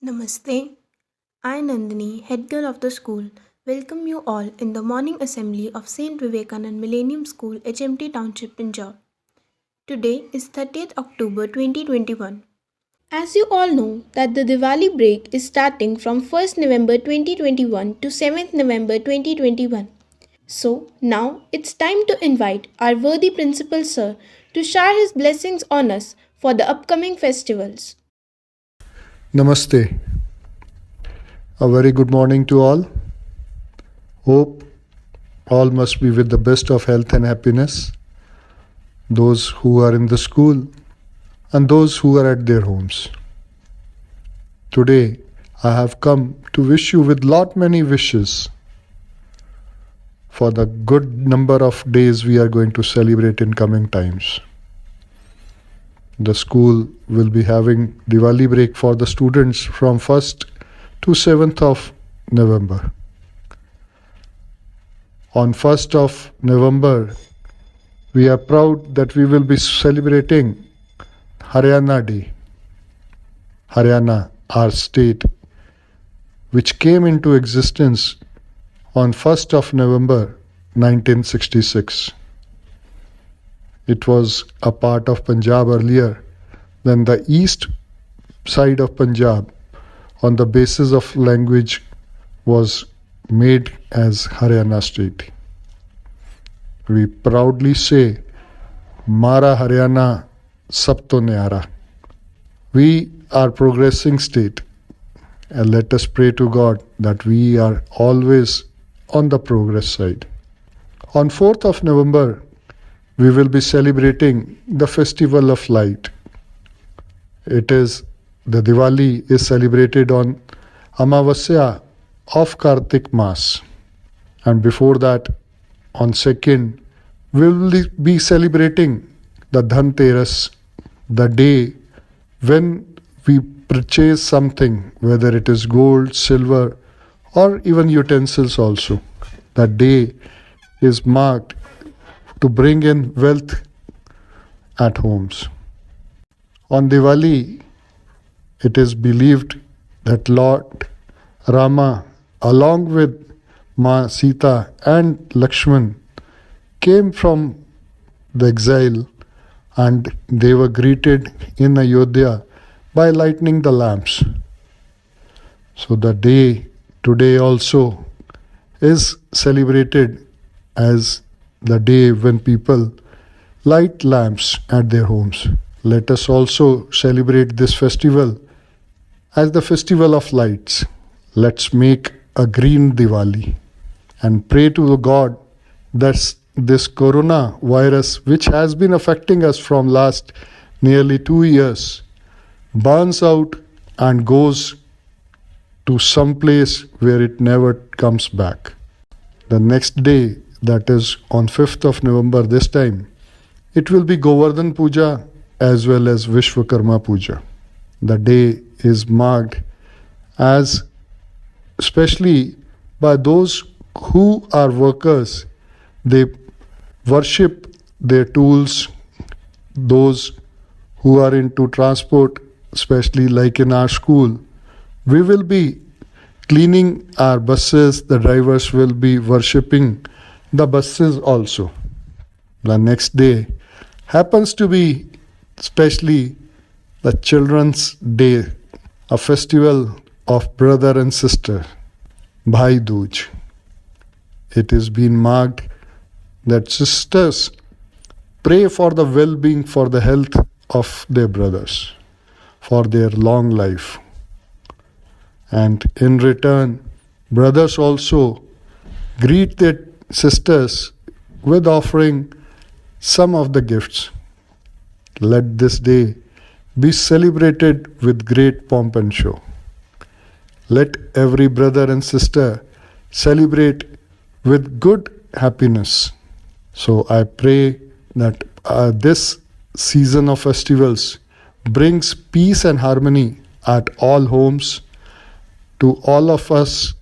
Namaste. I, Nandini, head girl of the school, welcome you all in the morning assembly of St. Vivekanand Millennium School, HMT Township, Punjab. Today is 30th October 2021. As you all know that the Diwali break is starting from 1st November 2021 to 7th November 2021. So now it's time to invite our worthy principal sir to share his blessings on us for the upcoming festivals. Namaste. A very good morning to all. Hope all must be with the best of health and happiness. Those who are in the school and those who are at their homes. Today I have come to wish you with lot many wishes for the good number of days we are going to celebrate in coming times. The school will be having Diwali break for the students from 1st to 7th of November. On 1st of November, we are proud that we will be celebrating Haryana Day. Haryana, our state, which came into existence on 1st of November 1966. It was a part of Punjab earlier. Then the east side of Punjab, on the basis of language, was made as Haryana state. We proudly say, Mara Haryana Sab to Nyara. We are progressing state, and let us pray to God that we are always on the progress side. On 4th of November, we will be celebrating the Festival of Light. The Diwali is celebrated on Amavasya of Kartik Maas. And before that, on 2nd, we will be celebrating the Dhanteras, the day when we purchase something, whether it is gold, silver, or even utensils also. That day is marked to bring in wealth at homes. On Diwali, it is believed that Lord Rama, along with Ma Sita and Lakshman, came from the exile and they were greeted in Ayodhya by lighting the lamps. So the day today also is celebrated as the day when people light lamps at their homes. Let us also celebrate this festival as the festival of lights. Let's make a green Diwali and pray to the God that this corona virus, which has been affecting us from last nearly 2 years, burns out and goes to some place where it never comes back. The next day, that is on 5th of November this time, it will be Govardhan Puja as well as Vishwakarma Puja. The day is marked as especially by those who are workers. They worship their tools. Those who are into transport, especially like in our school, we will be cleaning our buses. The drivers will be worshipping the buses also. The next day happens to be especially the Children's Day, a festival of brother and sister, Bhai Dooj. It is been marked that sisters pray for the well-being, for the health of their brothers, for their long life. And in return, brothers also greet their sisters with offering some of the gifts. Let this day be celebrated with great pomp and show. Let every brother and sister celebrate with good happiness. So I pray that this season of festivals brings peace and harmony at all homes. To all of us,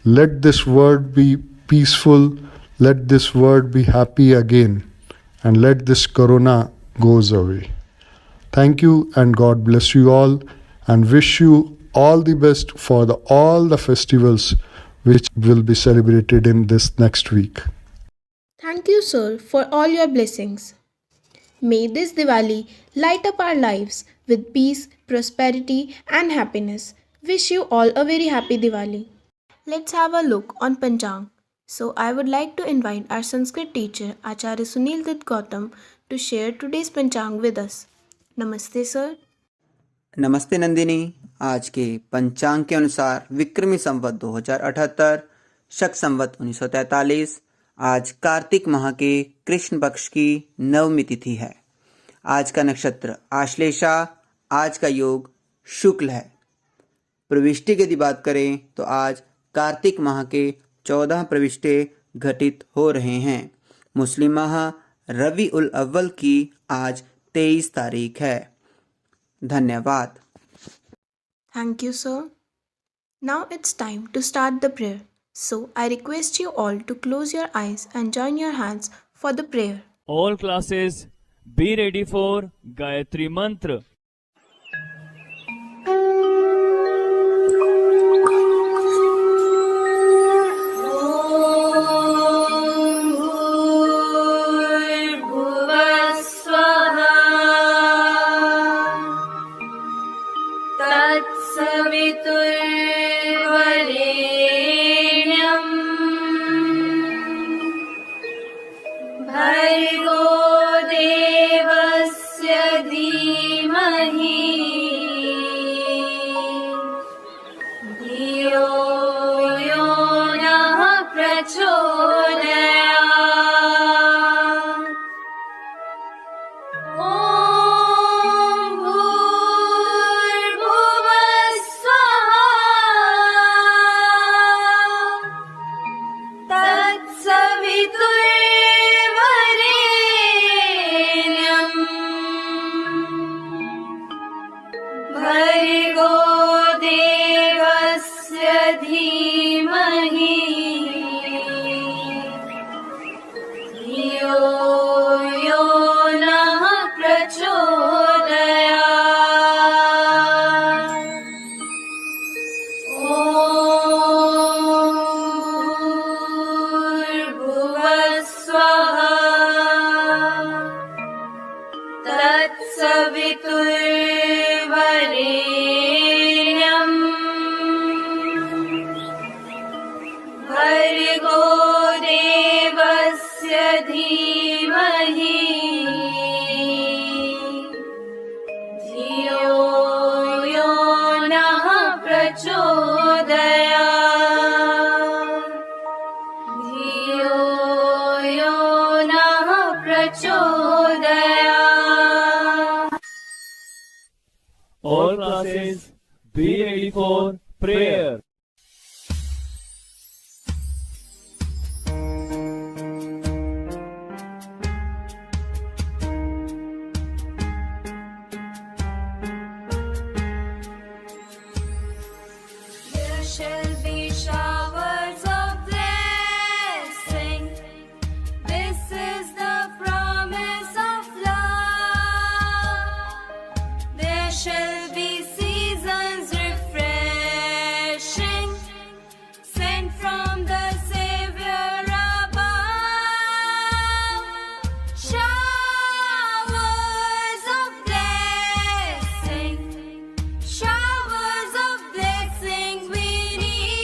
let this world be peaceful, let this world be happy again, and let this corona goes away. Thank you and God bless you all and wish you all the best for all the festivals which will be celebrated in this next week. Thank you, sir, for all your blessings. May this Diwali light up our lives with peace, prosperity, and happiness. Wish you all a very happy Diwali. Let's have a look on Panchang. So, I would like to invite our Sanskrit teacher, Acharya Sunil Dutt Gautam, to share today's Panchang with us. Namaste, sir. नमस्ते नंदिनी। आज के पंचांग के अनुसार विक्रमी संवत 2078, शक संवत 1943, आज कार्तिक माह के कृष्ण पक्ष की नवमी तिथि है। आज का नक्षत्र आश्लेषा, आज का योग शुक्ल है। प्रविष्टि की यदि बात करें तो आज कार्तिक माह के 14 प्रविष्टे घटित हो रहे हैं। मुस्लिम माह रबी उल अव्वल की आज 23 तारीख है। धन्यवाद। Thank you, sir. Now it's time to start the prayer. So, I request you all to close your eyes and join your hands for the prayer. All classes be ready for Gayatri Mantra. All classes be ready for prayer. There shall be showers of blessing. This is the promise of love. There shall be seasons refreshing, sent from the Savior above. Showers of blessing, showers of blessing we need.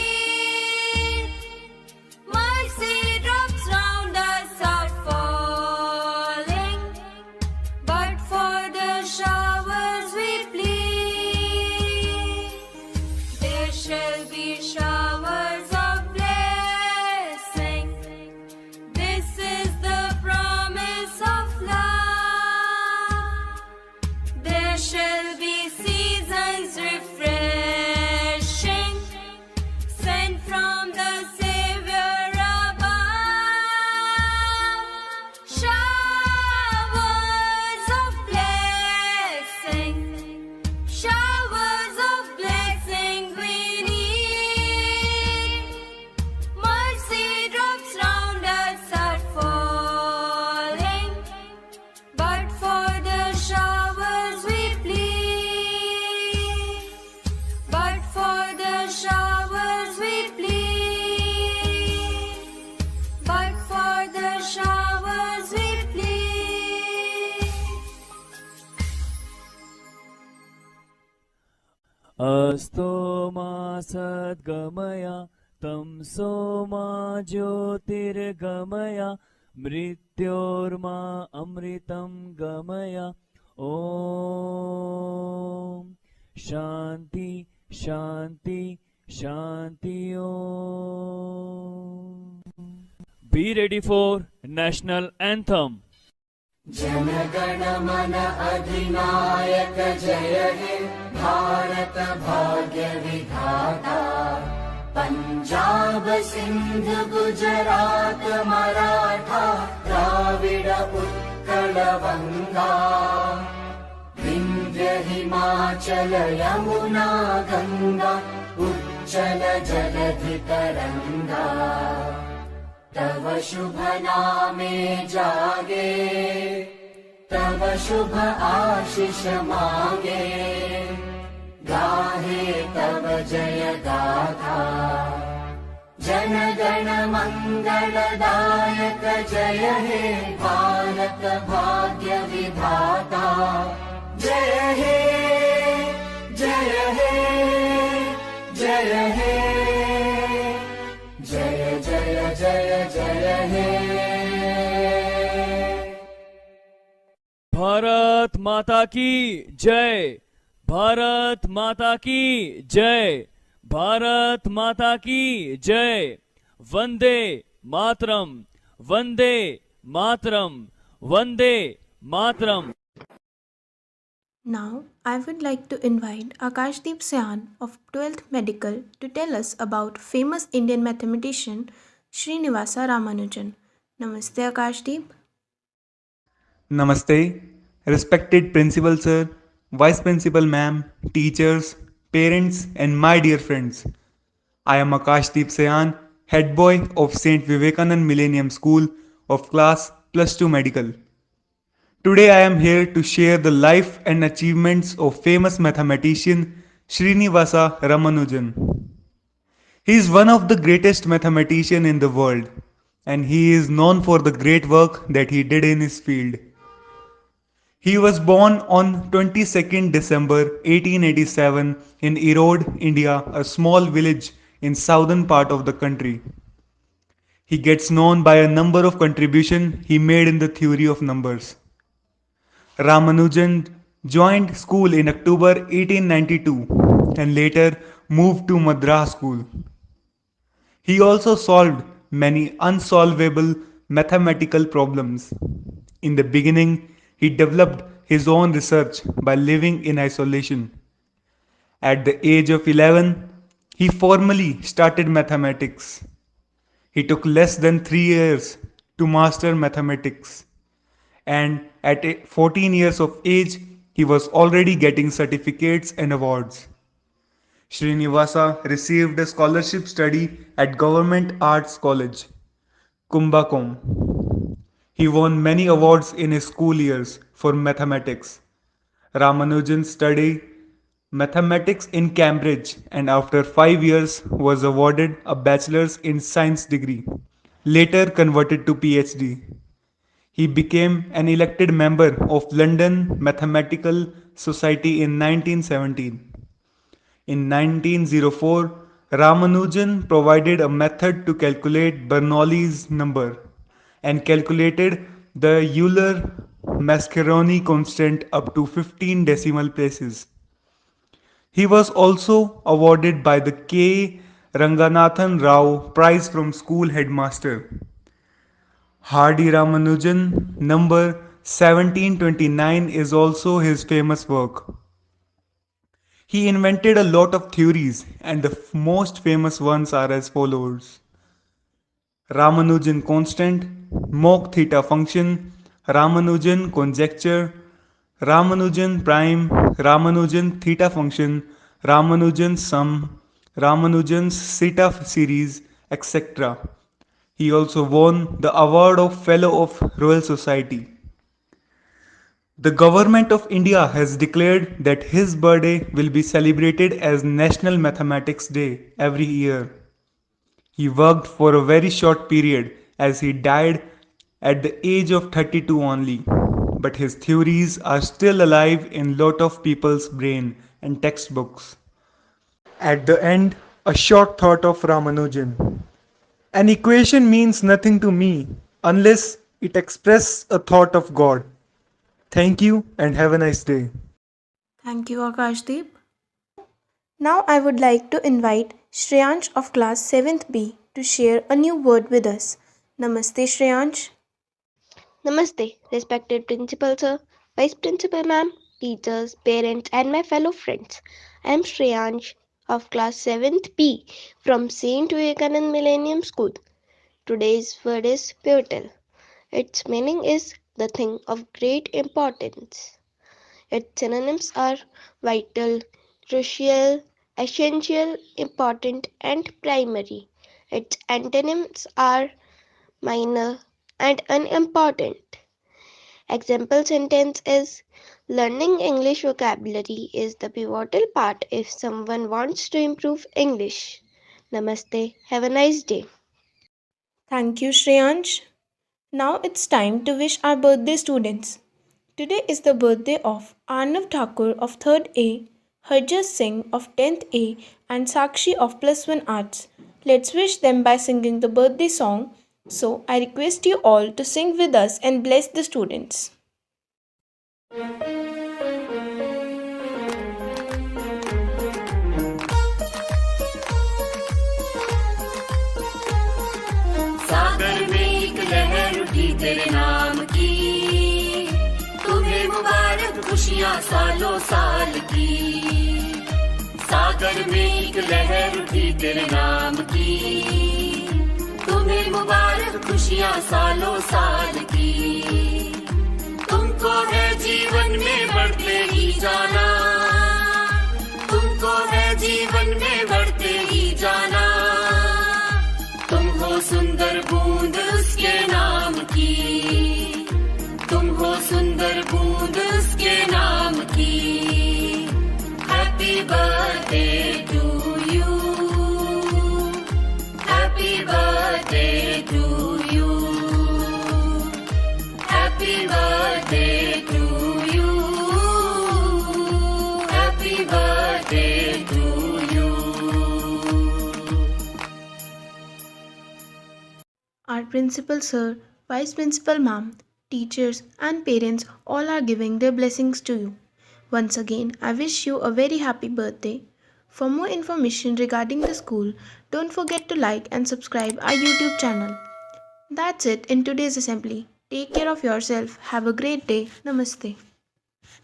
अस्तो मा सद्गमय तमसो मा ज्योतिर्गमय मृत्योर्मा अमृतं गमय ॐ शान्ति शान्ति शान्ति ॐ Be ready for national anthem. Jana Gana Mana अधिनायक जय हे भारत भाग्य विधाता पंजाब सिंध गुजरात मराठा द्राविड उत्कल बंगा विंध्य हिमाचल यमुना गंगा उच्चल जलधि तरंगा तव शुभ नामे जागे तव शुभ आशीष मांगे गाहे तव जय गाथा जन गण मंगलदायक जय हे भारत भाग्य विधाता जय हे जय हे जय हे जय जय जय जय हे भारत माता की जय, भारत माता की जय, भारत माता की जय। Vande Mataram, Vande Mataram, Vande Mataram. Now, I would like to invite Akashdeep Syan of 12th Medical to tell us about famous Indian mathematician Srinivasa Ramanujan. Namaste Akashdeep. Namaste, respected Principal Sir, Vice Principal Ma'am, teachers, parents, and my dear friends. I am Akashdeep Sayan, Head Boy of St. Vivekanand Millennium School of Class Plus 2 Medical. Today I am here to share the life and achievements of famous mathematician Srinivasa Ramanujan. He is one of the greatest mathematicians in the world, and he is known for the great work that he did in his field. He was born on 22nd December 1887 in Erode, India, a small village in southern part of the country. He gets known by a number of contributions he made in the theory of numbers. Ramanujan joined school in October 1892 and later moved to Madras School. He also solved many unsolvable mathematical problems. In the beginning, he developed his own research by living in isolation. At the age of 11, he formally started mathematics. He took less than 3 years to master mathematics. And at 14 years of age, he was already getting certificates and awards. Srinivasa received a scholarship study at Government Arts College, Kumbakom. He won many awards in his school years for mathematics. Ramanujan studied mathematics in Cambridge and after 5 years was awarded a bachelor's in science degree, later converted to PhD. He became an elected member of London Mathematical Society in 1917. In 1904, Ramanujan provided a method to calculate Bernoulli's number and calculated the Euler-Mascheroni constant up to 15 decimal places. He was also awarded by the K. Ranganathan Rao Prize from School Headmaster. Hardy Ramanujan number 1729 is also his famous work. He invented a lot of theories and the most famous ones are as follows. Ramanujan constant, Mach theta function, Ramanujan conjecture, Ramanujan prime, Ramanujan theta function, Ramanujan sum, Ramanujan's zeta series, etc. He also won the award of Fellow of Royal Society. The Government of India has declared that his birthday will be celebrated as National Mathematics Day every year. He worked for a very short period as he died at the age of 32 only, but his theories are still alive in lot of people's brain and textbooks. At the end, a short thought of Ramanujan. An equation means nothing to me unless it expresses a thought of God. Thank you and have a nice day. Thank you, Akashdeep. Now I would like to invite Shreyansh of class 7th B to share a new word with us. Namaste, Shreyansh. Namaste, respected Principal Sir, Vice Principal Ma'am, teachers, parents, and my fellow friends. I am Shreyansh of class 7th B from St. Vivekanand Millennium School. Today's word is pivotal. Its meaning is the thing of great importance. Its synonyms are vital, crucial, essential, important, and primary. Its antonyms are minor and unimportant. Example sentence is learning English vocabulary is the pivotal part if someone wants to improve English. Namaste. Have a nice day. Thank you, Shreyansh. Now it's time to wish our birthday students. Today is the birthday of Arnav Thakur of 3rd A, Harjas Singh of 10th A, and Sakshi of Plus One Arts. Let's wish them by singing the birthday song. So I request you all to sing with us and bless the students. सागर में एक लहर उठी तेरे नाम की, तुम्हें मुबारक खुशियाँ सालों साल की। सागर में एक लहर उठी तेरे नाम की, तुम्हें मुबारक खुशियाँ सालों साल की। तुमको है जीवन में बढ़ते ही जाना, तुमको है जीवन में बढ़ते ही जाना। तुम हो सुंदर बूंद उसके नाम की, तुम हो सुंदर बूंद उसके नाम की। Happy birthday to you, happy birthday to you, happy birthday to you, happy birthday to you. Our principal sir, vice principal ma'am, teachers, and parents all are giving their blessings to you. Once again, I wish you a very happy birthday. For more information regarding the school, don't forget to like and subscribe our YouTube channel. That's it in today's assembly. Take care of yourself. Have a great day. Namaste.